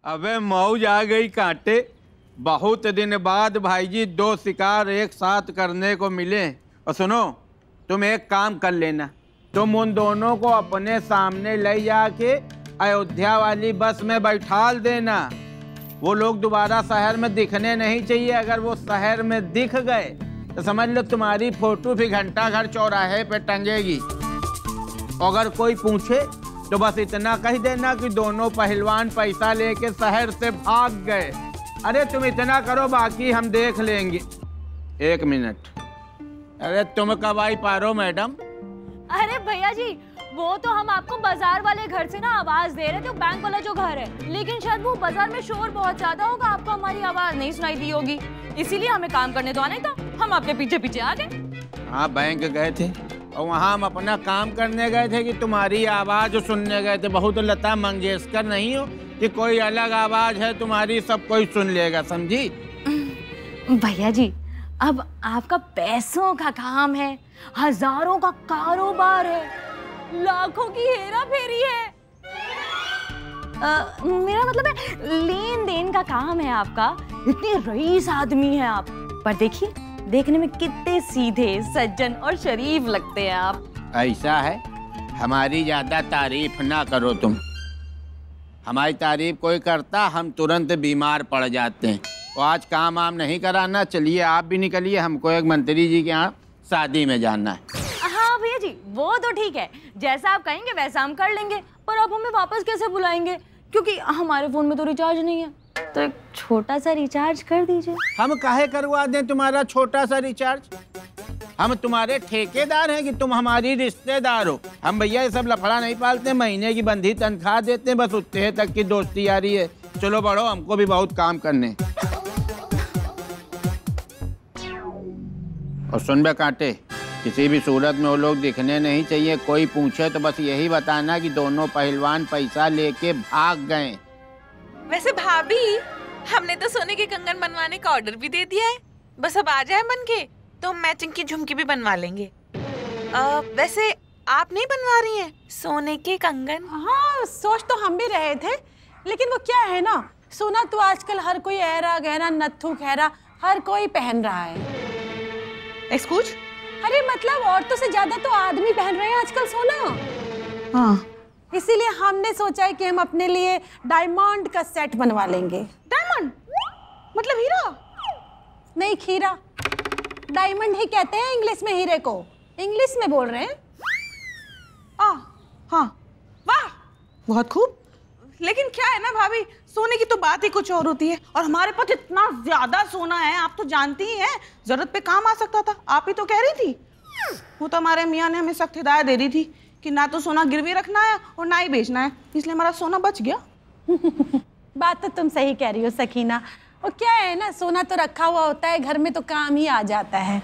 अबे मौज आ गई कांटे। बहुत दिन बाद भाई जी 2 शिकार एक साथ करने को मिले। और सुनो, तुम एक काम कर लेना, तुम उन दोनों को अपने सामने ले जाके अयोध्या वाली बस में बैठाल देना। वो लोग दोबारा शहर में दिखने नहीं चाहिए। अगर वो शहर में दिख गए तो समझ लो तुम्हारी फोटो भी घंटा घर चौराहे पे टंगेगी। अगर कोई पूछे तो बस इतना कह देना कि दोनों पहलवान पैसा लेके शहर से भाग गए। अरे तुम इतना करो, बाकी हम देख लेंगे। 1 मिनट। अरे तुम कब आई पारो मैडम? अरे भैया जी, वो तो हम आपको बाजार वाले घर से ना आवाज दे रहे थे, बैंक वाला जो घर है, लेकिन शायद वो बाजार में शोर बहुत ज्यादा होगा, आपको हमारी आवाज नहीं सुनाई दी होगी, इसीलिए हमें काम करने तो आना ही था, हम आपके पीछे पीछे आ गए। हाँ, बैंक गए थे और वहाँ हम अपना काम करने गए थे कि तुम्हारी आवाज सुनने गए थे। बहुत लता मंगेशकर नहीं हो कि कोई अलग आवाज है तुम्हारी सब कोई सुन लेगा, समझी? भैया जी, अब आपका पैसों का काम है, हजारों का कारोबार है, लाखों की हेरा फेरी है। मेरा मतलब है लेन देन का काम है आपका। इतने रईस आदमी हैं आप, पर देखिए देखने में कितने सीधे सज्जन और शरीफ लगते हैं आप। ऐसा है, हमारी ज्यादा तारीफ ना करो तुम। हमारी तारीफ कोई करता हम तुरंत बीमार पड़ जाते हैं। तो आज काम वाम नहीं कराना, चलिए आप भी निकलिए, हमको एक मंत्री जी के यहाँ शादी में जाना है। हाँ भैया जी, वो तो ठीक है, जैसा आप कहेंगे वैसा हम कर लेंगे, पर आप हमें वापस कैसे बुलाएंगे? क्योंकि हमारे फोन में तो रिचार्ज नहीं है, तो एक छोटा सा रिचार्ज कर दीजिए। हम काहे करवा दें तुम्हारा छोटा सा रिचार्ज? हम तुम्हारे ठेकेदार हैं कि तुम हमारी रिश्तेदार हो? हम भैया ये सब लफड़ा नहीं पालते, महीने की बंधी तनख्वाह देते हैं, बस उतने तक की दोस्ती यारी है। चलो बढ़ो, हमको भी बहुत काम करने। और सुन बे कांटे, किसी भी सूरत में वो लोग दिखने नहीं चाहिए। कोई पूछे तो बस यही बताना कि दोनों पहलवान पैसा लेके भाग गए। वैसे भाभी, हमने तो सोने के कंगन बनवाने का ऑर्डर भी दे दिया है, बस अब आ जाए बन के तो हम मैचिंग की झुमकी भी बनवा लेंगे। वैसे आप नहीं बनवा रही हैं सोने के कंगन? हाँ, सोच तो हम भी रहे थे, लेकिन वो क्या है ना, सोना तो आजकल हर कोई ऐरा गहरा नत्थू खैरा हर कोई पहन रहा है। एक्सक्यूज? अरे मतलब औरतों से ज्यादा तो आदमी पहन रहे हैं आजकल सोना। हाँ, इसीलिए हमने सोचा है कि हम अपने लिए डायमंड का सेट बनवा लेंगे। डायमंड मतलब हीरा? नहीं, खीरा। डायमंड ही कहते हैं इंग्लिश में हीरे को। इंग्लिश में बोल रहे हैं। हाँ, वाह, बहुत खूब। लेकिन क्या है ना भाभी, सोने की तो बात ही कुछ और होती है, और हमारे पास इतना ज्यादा सोना है, आप तो जानती ही हैं, जरूरत पे काम आ सकता था। आप ही तो कह रही थी। वो तो हमारे मियाँ ने हमें सख्त हिदायत दे दी थी कि ना तो सोना गिरवी रखना है और ना ही बेचना है, इसलिए हमारा सोना बच गया। बात तो तुम सही कह रही हो सकीना। और क्या है ना, सोना तो रखा हुआ होता है घर में तो काम ही आ जाता है।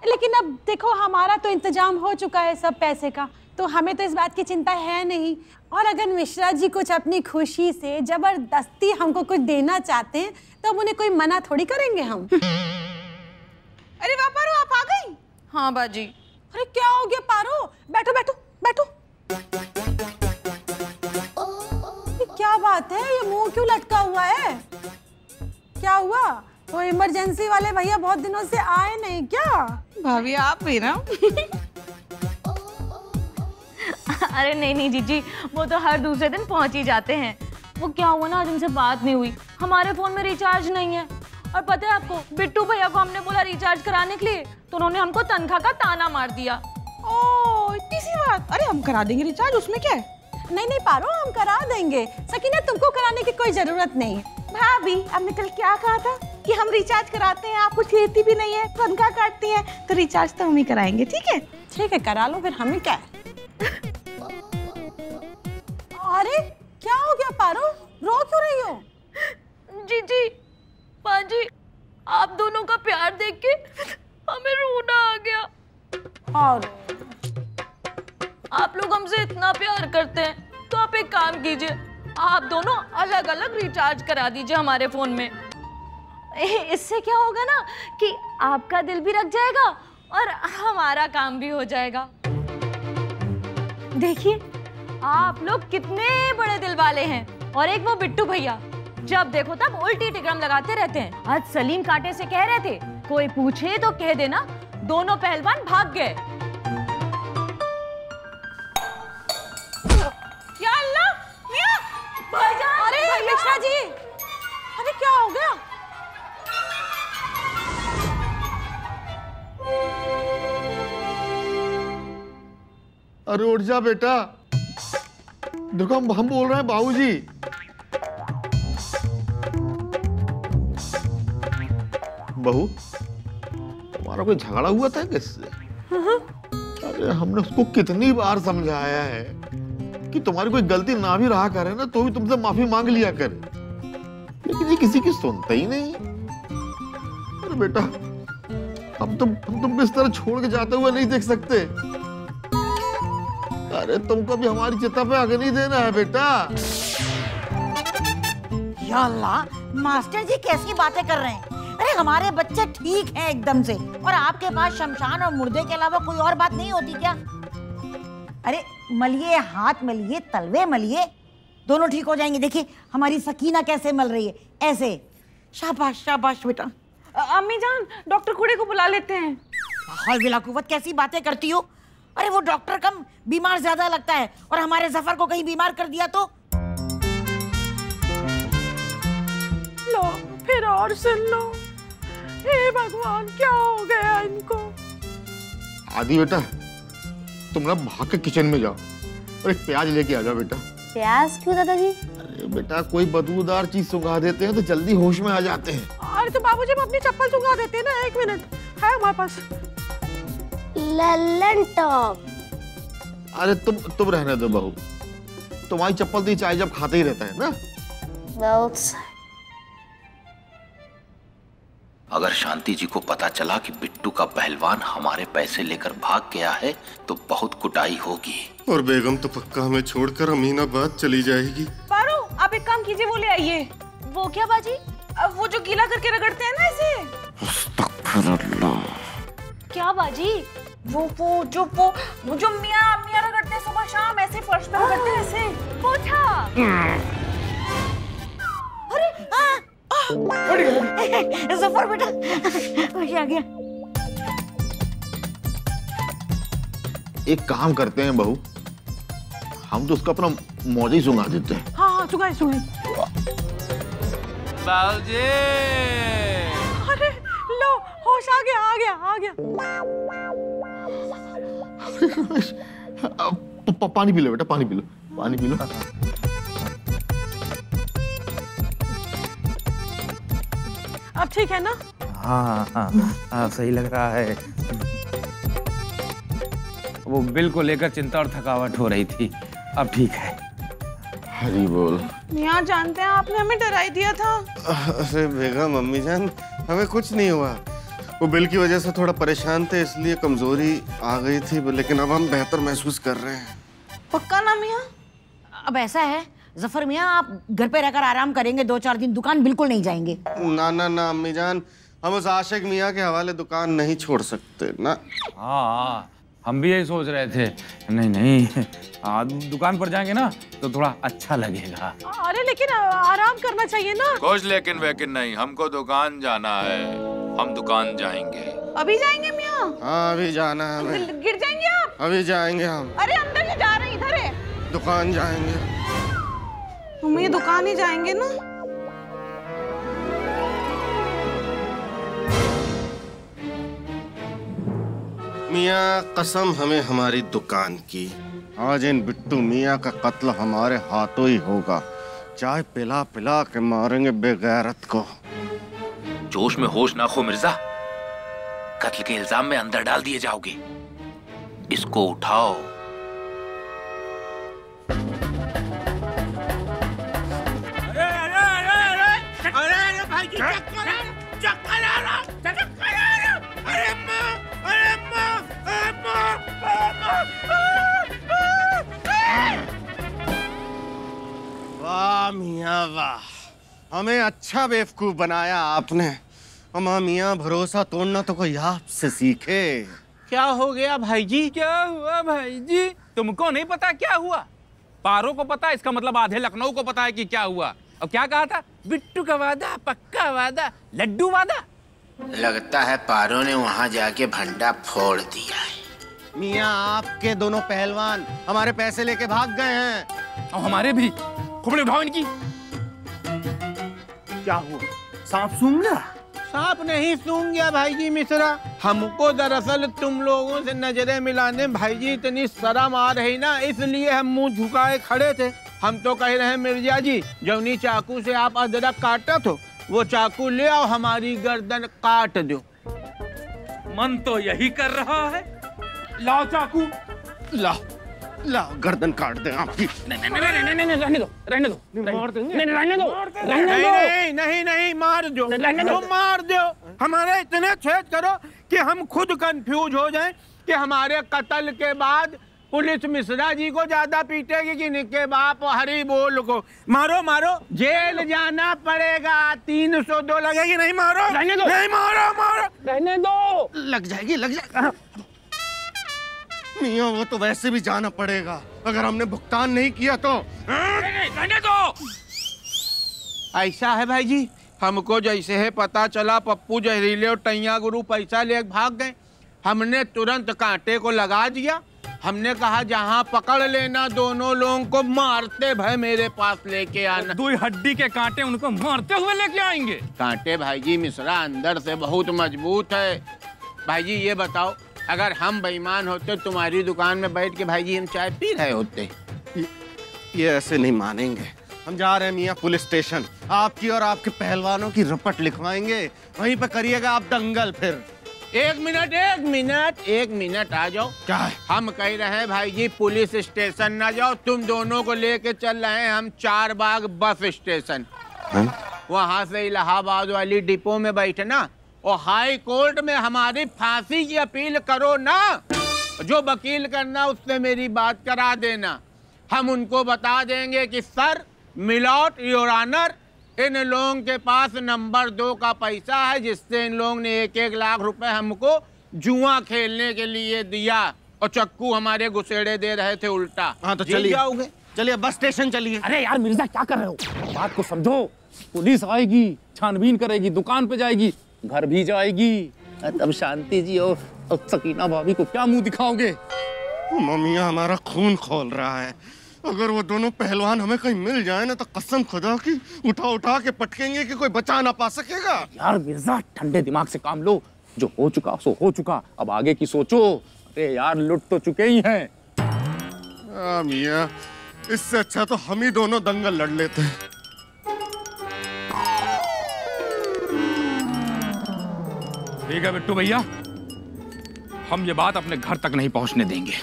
लेकिन अब देखो, हमारा तो इंतजाम हो चुका है सब पैसे का, तो हमें तो इस बात की चिंता है नहीं। और अगर मिश्रा जी कुछ अपनी खुशी से जबरदस्ती हमको कुछ देना चाहते हैं तो अब उन्हें कोई मना थोड़ी करेंगे हम। अरे वाह पारो, आप आ गई? हाँ बाजी। अरे क्या हो गया पारो? बैठो बैठो बैठो। ये क्या बात है, ये मुंह क्यों लटका हुआ है? क्या हुआ? वो इमरजेंसी वाले भैया बहुत दिनों से आए नहीं क्या? भाभी आप भी ना। अरे नहीं जीजी, वो तो हर दूसरे दिन पहुंच ही जाते हैं। वो क्या हुआ ना, आज उनसे बात नहीं हुई, हमारे फोन में रिचार्ज नहीं है। और पता है आपको, बिट्टू भैया को हमने बोला रिचार्ज कराने के लिए, तो उन्होंने हमको तनख्वाह का ताना मार दिया। ओह, इतनी सी बात? अरे हम करा देंगे रिचार्ज, उसमें क्या है? नहीं पारो, हम करा देंगे। सकीना, तुमको कराने की कोई जरूरत नहीं। भाभी, आपने कल क्या कहा था कि हम रिचार्ज कराते हैं, आप कुछ लेती भी नहीं है, तनख्वाह काटती है, तो रिचार्ज तो हम ही कराएंगे। ठीक है? ठीक है, करा लो फिर, हमें क्या है। अरे क्या हो गया पारो, रो क्यों रही हो? जीजी, बाजी, आप दोनों का प्यार देख के हमें रोना आ गया। और आप लोग हमसे इतना प्यार करते हैं, तो आप एक काम कीजिए, आप दोनों अलग अलग रिचार्ज करा दीजिए हमारे फोन में। इससे क्या होगा ना कि आपका दिल भी रख जाएगा और हमारा काम भी हो जाएगा। देखिए, आप लोग कितने बड़े दिल वाले हैं और एक वो बिट्टू भैया, जब देखो तब उल्टी टिकरम लगाते रहते हैं। आज सलीम कांटे से कह रहे थे कोई पूछे तो कह देना दोनों पहलवान भाग गए। या अल्लाह, मियां! भाईजान! अरे मिश्रा जी, अरे क्या हो गया? अरे उठ जा बेटा, देखो हम बोल रहे हैं बाबूजी। बहू, तुम्हारा कोई झगड़ा हुआ था किससे? अरे हमने उसको कितनी बार समझाया है कि तुम्हारी कोई गलती ना भी रहा करे ना तो भी तुमसे माफी मांग लिया करे, लेकिन ये किसी की सुनता ही नहीं। अरे बेटा, हम तुम इस तरह छोड़ के जाते हुए नहीं देख सकते। अरे तुमको भी हमारी चिता पे आगे नहीं देना है बेटा। या अल्लाह, मास्टर जी कैसी बातें कर रहे हैं? अरे हमारे बच्चे ठीक हैं एकदम से, और आपके पास शमशान और मुर्दे के अलावा कोई और बात नहीं होती क्या? अरे मलिए, हाथ मलिए, तलवे मलिए, दोनों ठीक हो जाएंगे। देखिए हमारी सकीना कैसे मल रही है, ऐसे। शाबाश शाबाश बेटा। अम्मी जान, डॉक्टर कूड़े को बुला लेते हैं। हौल बिला कुव्वत, कैसी बातें करती हो? अरे वो डॉक्टर कम, बीमार ज्यादा लगता है, और हमारे जफर को कहीं बीमार कर दिया तो? लो फिर और सुन लो। हे भगवान, क्या हो गया इनको? आदि बेटा, तुम ना भाग के किचन में जाओ और एक प्याज लेके आ जाओ बेटा। प्याज क्यों दादाजी? अरे बेटा, कोई बदबूदार चीज सुंघा देते हैं तो जल्दी होश में आ जाते हैं। अरे तो बाबूजी, हम अपनी चप्पल सुंघा देते हैं ना। 1 मिनट है हमारे पास। लल्लन टॉप। अरे तुम रहने दो बहू, तुम्हारी चप्पल तो चाय जब खाते ही रहता है ना। बहुत। अगर शांति जी को पता चला कि बिट्टू का पहलवान हमारे पैसे लेकर भाग गया है तो बहुत कुटाई होगी। और बेगम तो पक्का हमें छोड़कर अमीनाबाद चली जाएगी। पारो, आप एक काम कीजिए, वो ले आइए। वो क्या बाजी? वो जो गीला करके रगड़ते हैं ना इसे। क्या बाजी? वो जो मियां रगड़ते हैं सुबह शाम, ऐसे फर्श पे रगड़ते हैं ऐसे। पोछा। जफर बेटा, आ गया। एक काम करते हैं बहू, हम तो उसका अपना मौजा ही सुंघा देते हैं। हाँ हाँ, सुंघाए सुंघाए। बाबूजी! अरे लो, होश आ गया आ गया आ गया। पानी पी लो बेटा, पानी पी लो, पानी पी लो। अब ठीक है ना? हाँ, सही लग रहा है। वो बिल को लेकर चिंता और थकावट हो रही थी, अब ठीक है। हरी बोल। मियां, जानते हैं आपने हमें डराई दिया था। अरे बेगम, अम्मी जान, हमें कुछ नहीं हुआ। वो बिल की वजह से थोड़ा परेशान थे, इसलिए कमजोरी आ गई थी, लेकिन अब हम बेहतर महसूस कर रहे हैं। पक्का ना मियां? अब ऐसा है जफर मियां, आप घर पे रहकर आराम करेंगे 2-4 दिन, दुकान बिल्कुल नहीं जाएंगे। ना ना ना अम्मी जान, हम उस आशिक मियां के हवाले दुकान नहीं छोड़ सकते ना। हाँ, हम भी यही सोच रहे थे। नहीं, दुकान पर जाएंगे ना तो थोड़ा अच्छा लगेगा। अरे लेकिन आराम करना चाहिए ना। कुछ लेकिन वेकिन नहीं, हमको दुकान जाना है, हम दुकान जाएंगे। अभी जाएंगे मियां? हाँ, अभी जाना है हमें। गिर जाएंगे आप? अभी जाएंगे हम। अरे अंदर से जा रहे हैं, इधर है। दुकान जाएंगे। हम ये दुकान ही जाएंगे ना? मियाँ कसम हमें हमारी दुकान की, आज इन बिट्टू मियाँ का कत्ल हमारे हाथों ही होगा। चाय पिला पिला के मारेंगे बेगैरत को। जोश में होश ना खो मिर्जा, कत्ल के इल्जाम में अंदर डाल दिए जाओगे। इसको उठाओ। वाह मियाँ वाह, हमें अच्छा बेवकूफ बनाया आपने। अम्मा मियाँ, भरोसा तोड़ना तो कोई आपसे सीखे। क्या हो गया भाई जी? क्या हुआ भाई जी? तुमको नहीं पता क्या हुआ? पारो को पता है, इसका मतलब आधे लखनऊ को पता है कि क्या हुआ। और क्या कहा था? बिट्टू का वादा, पक्का वादा, लड्डू वादा। लगता है पारो ने वहां जाके भंडा फोड़ दिया है। मियाँ आपके दोनों पहलवान हमारे पैसे लेके भाग गए हैं। और हमारे भी। खोपड़ी उठाओ इनकी। क्या हुआ? सांप सूंघ गया? सांप नहीं सूंघ गया भाई जी मिश्रा। हमको दरअसल तुम लोगों से नजरें मिलाने भाई जी इतनी शर्म आ रही ना, इसलिए हम मुंह झुकाए खड़े थे। हम तो कह रहे हैं मिर्जा जी, जौनी चाकू से आप अदरक काटा तो वो चाकू ले आओ, हमारी गर्दन काट दो। मन तो यही कर रहा है। लाओ चाकू, लाओ लाओ, गर्दन काट दे आपकी। नहीं, रहने दो, रहने दो, मार देंगे। नहीं, रहने दो, नहीं, मार दो, तुम मार दो। हमारे इतने छेद करो कि हम खुद कंफ्यूज हो जाएं कि हमारे कत्ल के बाद पुलिस मिश्रा जी को ज्यादा पीटेगी कि निके बाप हरी बोल को। मारो मारो, जेल जाना पड़ेगा, 302 लगेगी। नहीं मारो, रहने दो, नहीं मारो, रहने दो। लग जाएगी, लग जाएगी। मियाँ वो तो वैसे भी जाना पड़ेगा, अगर हमने भुगतान नहीं किया तो। रहने दो। ऐसा है भाई जी, हमको जैसे है पता चला पप्पू जहरीले और टैया गुरु पैसा ले भाग गए, हमने तुरंत कांटे को लगा दिया। हमने कहा जहां पकड़ लेना दोनों लोगों को, मारते भय मेरे पास लेके आना। दो हड्डी के कांटे उनको मारते हुए लेके आएंगे। कांटे भाई जी मिश्रा अंदर से बहुत मजबूत है। भाई जी ये बताओ, अगर हम बेईमान होते तुम्हारी दुकान में बैठ के भाई जी हम चाय पी रहे होते? ये ऐसे नहीं मानेंगे। हम जा रहे हैं मियाँ पुलिस स्टेशन, आपकी और आपके पहलवानों की रपट लिखवाएंगे, वहीं पे करिएगा आप दंगल। फिर एक मिनट आ जाओ। क्या है? हम कह रहे हैं भाई जी पुलिस स्टेशन ना जाओ, तुम दोनों को लेके चल रहे हैं हम 4 बाग बस स्टेशन। वहां से इलाहाबाद वाली डिपो में बैठना और हाई कोर्ट में हमारी फांसी की अपील करो ना। जो वकील करना उससे मेरी बात करा देना। हम उनको बता देंगे कि सर मिलॉट योर ऑनर, इन लोगों के पास नंबर 2 का पैसा है, जिससे इन लोगों ने 1-1 लाख रुपए हमको जुआ खेलने के लिए दिया और चक्कू हमारे घुसेड़े दे रहे थे उल्टा। हाँ तो जीत चलिए, जाओगे। चलिए बस स्टेशन चलिए। अरे यार मिर्जा क्या कर रहे हो? बात को समझो। पुलिस आएगी, छानबीन करेगी, दुकान पे जाएगी, घर भी जाएगी, तब शांति जी और सकीना भाभी को क्या मुंह दिखाओगे? मम्मिया हमारा खून खोल रहा है। अगर वो दोनों पहलवान हमें कहीं मिल जाए ना तो कसम खुदा की उठा उठा के पटकेंगे कि कोई बचा ना पा सकेगा। यार मिर्जा ठंडे दिमाग से काम लो, जो हो चुका सो हो चुका, अब आगे की सोचो। अरे यार लुट तो चुके ही हैं। मियाँ इससे अच्छा तो हम ही दोनों दंगल लड़ लेते हैं। ठीक है बिट्टू भैया, हम ये बात अपने घर तक नहीं पहुंचने देंगे।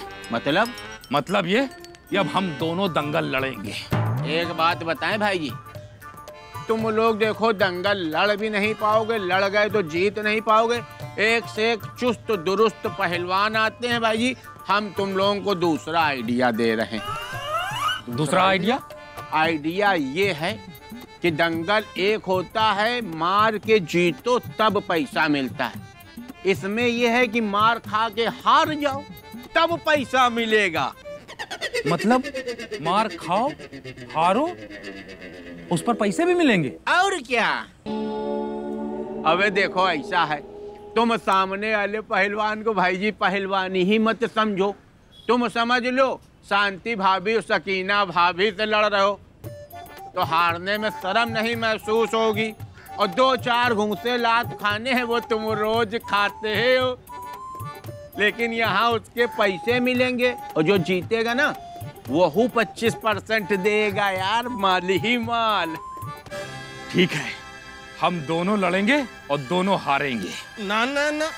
मतलब ये कि अब हम दोनों दंगल लड़ेंगे। एक बात बताएं भाई जी, तुम लोग देखो दंगल लड़ भी नहीं पाओगे, लड़ गए तो जीत नहीं पाओगे। एक से एक चुस्त दुरुस्त पहलवान आते हैं भाई जी। हम तुम लोगों को दूसरा आइडिया दे रहे हैं। दूसरा आइडिया? आइडिया ये है कि दंगल एक होता है मार के जीतो तब पैसा मिलता है। इसमें यह है कि मार खा के हार जाओ तब पैसा मिलेगा। मतलब मार खाओ हारो उस पर पैसे भी मिलेंगे? और क्या। अबे देखो ऐसा है, तुम सामने वाले पहलवान को भाई जी पहलवानी ही मत समझो। तुम समझ लो शांति भाभी और सकीना भाभी से लड़ रहे हो तो हारने में शर्म नहीं महसूस होगी। और 2-4 घूंसे लात खाने हैं वो तुम रोज खाते हो, लेकिन यहाँ उसके पैसे मिलेंगे और जो जीतेगा ना वही 25% देगा यार, माल ही माल। ठीक है, हम दोनों लड़ेंगे और दोनों हारेंगे। ना ना ना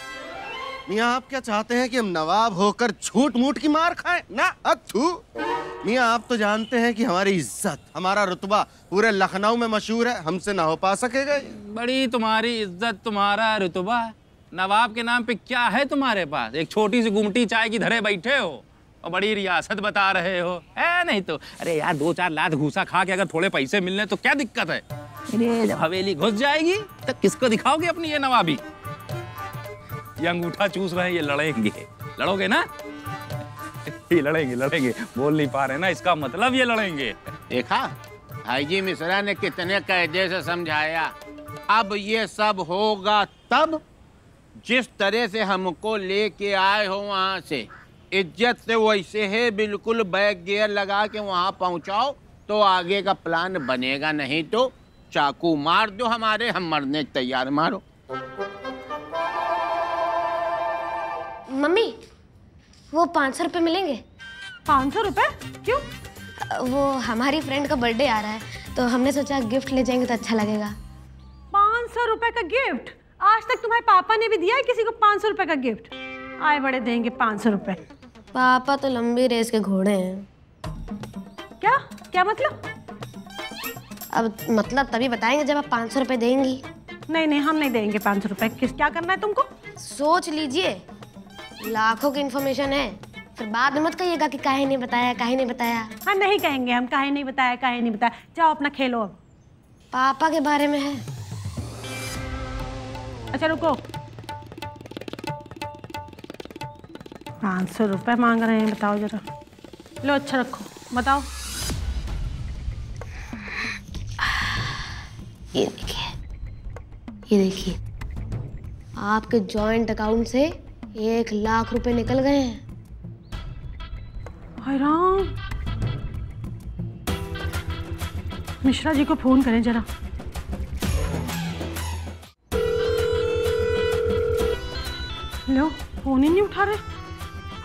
मियाँ, आप क्या चाहते हैं कि हम नवाब होकर झूठ मूठ की मार खाएं? ना अथू। मियाँ आप तो जानते हैं कि हमारी इज्जत हमारा रुतबा पूरे लखनऊ में मशहूर है, हमसे ना हो पा सकेगा। बड़ी तुम्हारी इज्जत तुम्हारा रुतबा, नवाब के नाम पे क्या है तुम्हारे पास? एक छोटी सी गुमटी चाय की धरे बैठे हो और बड़ी रियासत बता रहे हो। है नहीं तो अरे यार 2-4 लाख घूसा खा के अगर थोड़े पैसे मिलने तो क्या दिक्कत है? अरे जब हवेली घुस जाएगी तो किसको दिखाओगे अपनी ये नवाबी? ये अंगूठा चूस रहे हैं, ये लड़ेंगे। लड़ोगे ना? ये लड़ेंगे लड़ेंगे, बोल नहीं पा रहे ना, इसका मतलब ये लड़ेंगे। देखा भाई जी मिश्रा ने कितने कायदे से समझाया। अब ये सब होगा तब जिस तरह से हमको लेके आए हो वहां से, इज्जत से वैसे है बिल्कुल बैक गियर लगा के वहां पहुंचाओ तो आगे का प्लान बनेगा, नहीं तो चाकू मार दो हमारे, हम मरने तैयार, मारो। मम्मी वो 500 रुपये मिलेंगे? 500 रुपये? क्यों? वो हमारी फ्रेंड का बर्थडे आ रहा है तो हमने सोचा गिफ्ट ले जाएंगे तो अच्छा लगेगा। 500 रुपये का गिफ्ट? आज तक तुम्हारे पापा ने भी दिया है किसी को 500 रुपये का गिफ्ट? आए बड़े देंगे 500 रुपये। पापा तो लंबी रेस के घोड़े हैं। क्या क्या मतलब? अब मतलब तभी बताएंगे जब आप 500 रुपये देंगी। नहीं नहीं, हम नहीं देंगे 500 रुपये। क्या करना है तुमको? सोच लीजिए, लाखों की इंफॉर्मेशन है, फिर बाद में मत कहिएगा कि काहे नहीं बताया काहे नहीं बताया। हाँ नहीं कहेंगे हम, काहे नहीं बताया काहे नहीं बताया। जाओ अपना खेलो अब। पापा के बारे में है। अच्छा रुको, 500 रुपये मांग रहे हैं, बताओ जरा। लो अच्छा रखो, बताओ। ये देखिए, ये देखिए, आपके जॉइंट अकाउंट से 1 लाख रुपए निकल गए हैं। हाय राम, मिश्रा जी को फोन करें जरा। लो, फोन ही नहीं उठा रहे,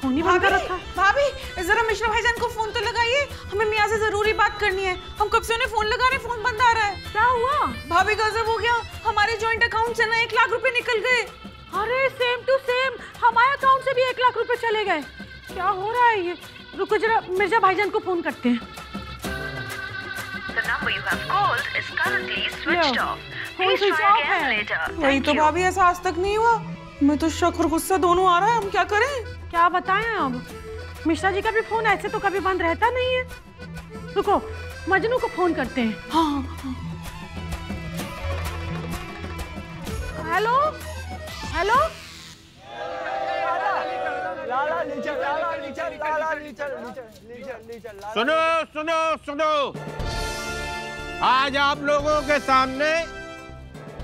फोन ही बंद कर रखा है। भाभी जरा मिश्रा भाईजान को फोन तो लगाइए, हमें मियाँ से जरूरी बात करनी है। हम कब से उन्हें फोन लगा रहे, फोन बंद आ रहा है। क्या हुआ? भाभी गजब हो गया, हमारे जॉइंट अकाउंट से ना 1 लाख रुपए निकल गए। अरे सेम टू सेम, हमारे अकाउंट से भी 1 लाख रुपए चले गए। क्या हो रहा है ये? रुको जरा, मिर्जा भाईजान को फोन करते हैं। फोन स्विच ऑफ है। वही तो भाभी, ऐसा आज तक नहीं हुआ। मैं तो शक और गुस्सा दोनों आ रहा है, हम क्या करें? क्या बताएं अब? मिश्रा जी का भी फोन ऐसे तो कभी बंद रहता नहीं है। रुको, मजनू को फोन करते हैं। हाँ। हेलो हेलो, सुनो सुनो सुनो, आज आप लोगों के सामने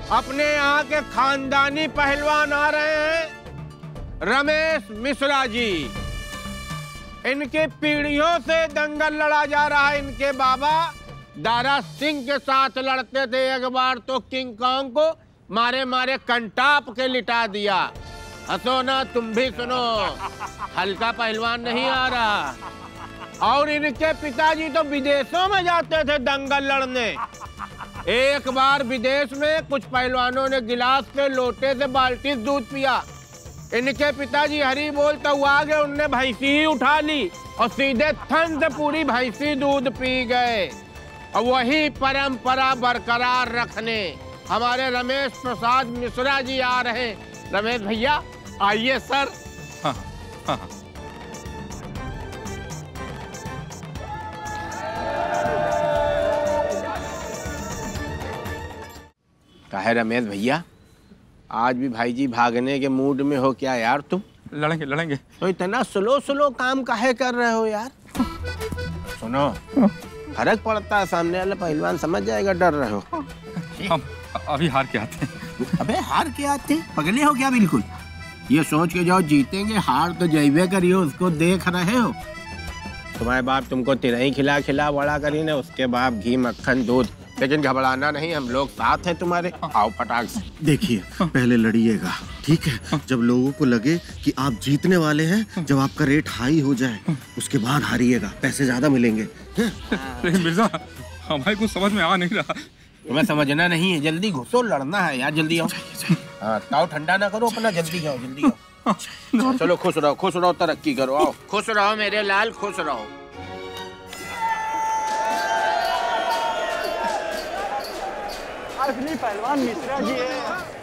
अपने यहाँ के खानदानी पहलवान आ रहे हैं, रमेश मिश्रा जी। इनकी पीढ़ियों से दंगल लड़ा जा रहा है। इनके बाबा दारा सिंह के साथ लड़ते थे, एक बार तो किंग कॉन्ग को मारे मारे कंटाप के लिटा दिया। हंसो ना, तुम भी सुनो, हल्का पहलवान नहीं आ रहा। और इनके पिताजी तो विदेशों में जाते थे दंगल लड़ने। एक बार विदेश में कुछ पहलवानों ने गिलास से, लोटे से बाल्टी दूध पिया। इनके पिताजी हरी बोलता हुआ आ गए, उनने भैंसी ही उठा ली और सीधे थन से पूरी भैंसी दूध पी गए। और वही परंपरा बरकरार रखने हमारे रमेश प्रसाद मिश्रा जी आ रहे हैं। रमेश भैया आइए सर। हाँ, हाँ, हाँ। काहे रमेश भैया, आज भी भाई जी भागने के मूड में हो क्या यार तुम? लड़ेंगे लड़ेंगे। तो इतना स्लो स्लो काम काहे कर रहे हो यार? सुनो, फर्क पड़ता है, सामने वाला पहलवान समझ जाएगा डर रहे हो। हम अभी हार के आते हैं। अबे हार के आते? पगले हो क्या बिल्कुल? ये सोच के जाओ जीतेंगे, हार तो जैबे करियो, उसको देख रहे हो। तुम्हारे बाप तुमको तिरही खिला खिला बड़ा करी ने, उसके बाप घी मक्खन दूध। लेकिन घबराना नहीं, हम लोग साथ हैं तुम्हारे। आओ फटाक से। देखिए, पहले लड़िएगा, ठीक है? जब लोगों को लगे कि आप जीतने वाले हैं, जब आपका रेट हाई हो जाए, उसके बाद हारिएगा, पैसे ज्यादा मिलेंगे। लेकिन मिर्जा, हमारे कुछ समझ में आ नहीं रहा। तुम्हें समझना नहीं है, जल्दी घुसो, लड़ना है यार, जल्दी आओ। हाँ, ताव ठंडा ना करो अपना, जल्दी आओ, जल्दी आओ। चलो खुश रहो, तरक्की करो, आओ। खुश रहो मेरे लाल, खुश रहो। असली पहलवान मिश्रा जी है।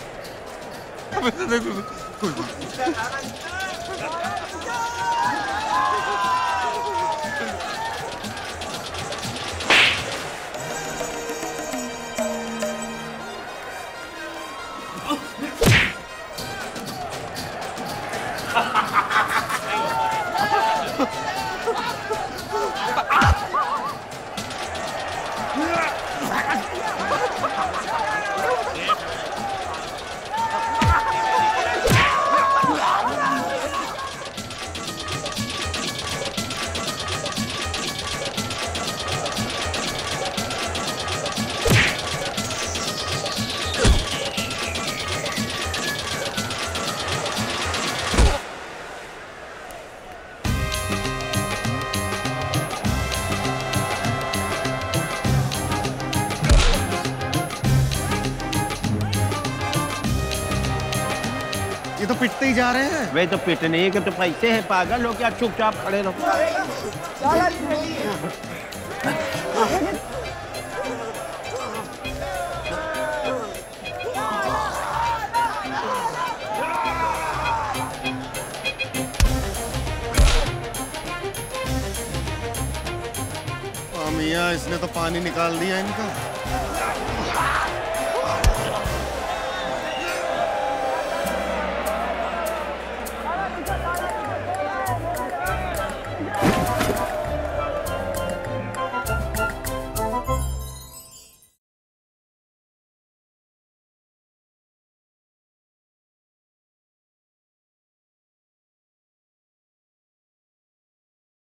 ये तो पिटते ही जा रहे हैं। वे तो पिटने के तो पैसे हैं, पागल हो क्या? चुपचाप खड़े रहो। मियाँ इसने तो पानी निकाल दिया इनका।